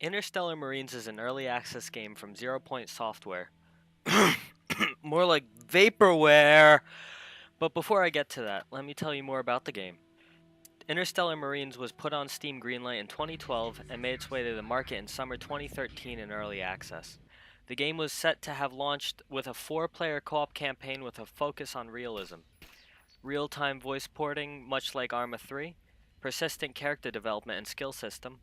Interstellar Marines is an early access game from Zero Point Software. More like vaporware! But before I get to that, let me tell you more about the game. Interstellar Marines was put on Steam Greenlight in 2012 and made its way to the market in summer 2013 in early access. The game was set to have launched with a 4-player co-op campaign with a focus on realism. Real-time voice porting, much like Arma 3, persistent character development and skill system,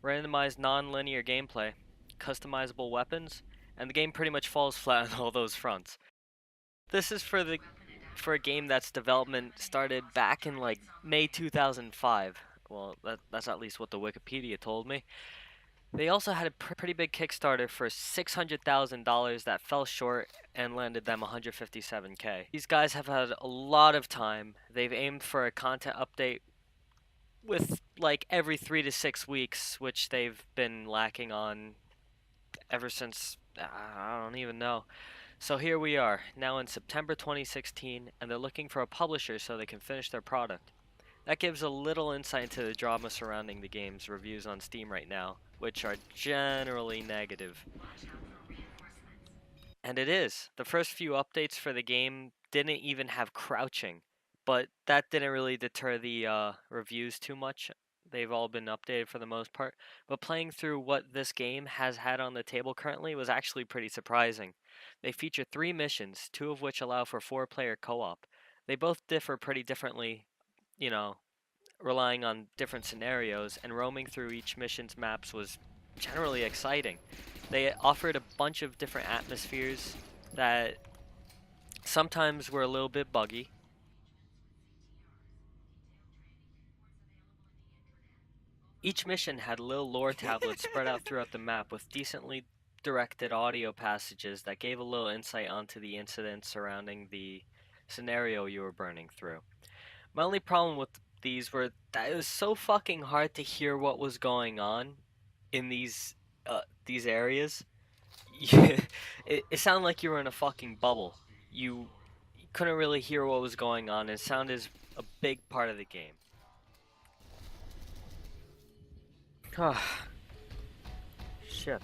randomized non-linear gameplay, customizable weapons, and the game pretty much falls flat on all those fronts. This is for a game that's development started back in like May 2005. Well, that's at least what the Wikipedia told me. They also had a pretty big Kickstarter for $600,000 that fell short and landed them 157K. These guys have had a lot of time. They've aimed for a content update with like every 3 to 6 weeks, which they've been lacking on ever since I don't even know. So here we are, now in September 2016, and they're looking for a publisher so they can finish their product. That gives a little insight into the drama surrounding the game's reviews on Steam right now, which are generally negative. And it is. The first few updates for the game didn't even have crouching, but that didn't really deter the reviews too much. They've all been updated for the most part. But playing through what this game has had on the table currently was actually pretty surprising. They feature 3 missions, 2 of which allow for 4-player co op. They both differ pretty differently, you know, relying on different scenarios, and roaming through each mission's maps was generally exciting. They offered a bunch of different atmospheres that sometimes were a little bit buggy. Each mission had little lore tablets spread out throughout the map with decently directed audio passages that gave a little insight onto the incidents surrounding the scenario you were burning through. My only problem with these were that it was so fucking hard to hear what was going on in these areas. It sounded like you were in a fucking bubble. You couldn't really hear what was going on, and sound is a big part of the game. Ah, shit.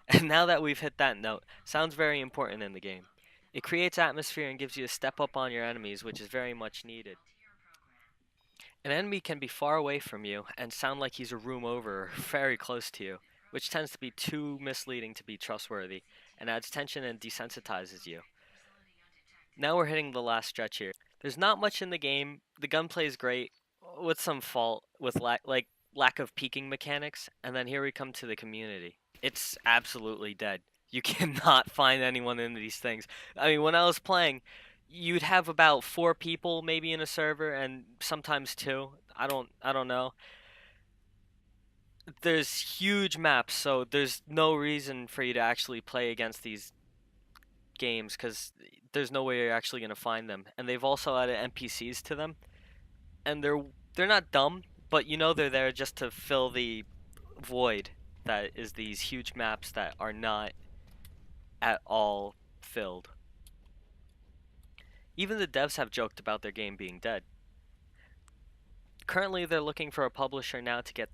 And now that we've hit that note, sound's very important in the game. It creates atmosphere and gives you a step up on your enemies, which is very much needed. An enemy can be far away from you and sound like he's a room over or very close to you, which tends to be too misleading to be trustworthy and adds tension and desensitizes you. Now we're hitting the last stretch here. There's not much in the game. The gunplay is great, with some fault with lack of peeking mechanics, and then here we come to the community. It's absolutely dead. You cannot find anyone in these things. I mean, when I was playing, you'd have about 4 people maybe in a server, and sometimes 2. I don't know. There's huge maps, so there's no reason for you to actually play against these games because there's no way you're actually gonna find them. And they've also added NPCs to them, and they're not dumb, but you know they're there just to fill the void that is these huge maps that are not at all filled. Even the devs have joked about their game being dead. Currently, they're looking for a publisher now to get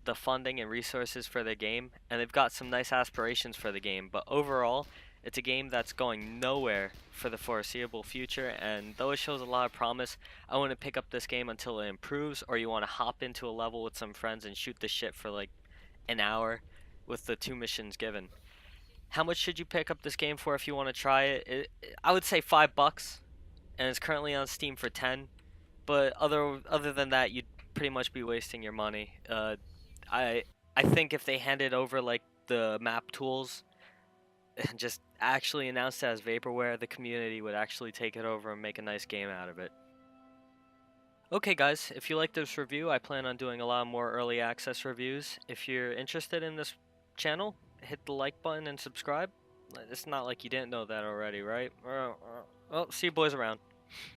the funding and resources for their game, and they've got some nice aspirations for the game, but overall, it's a game that's going nowhere for the foreseeable future, and though it shows a lot of promise, I wouldn't pick up this game until it improves, or you want to hop into a level with some friends and shoot the shit for like an hour with the 2 missions given. How much should you pick up this game for if you want to try it? I would say $5, and it's currently on Steam for 10. But other than that, you'd pretty much be wasting your money. I I think if they handed over like the map tools and just actually announced it as vaporware, the community would actually take it over and make a nice game out of it. Okay guys, if you like this review, I plan on doing a lot more early access reviews. If you're interested in this channel, hit the like button and subscribe. It's not like you didn't know that already, right? Well, see you boys around.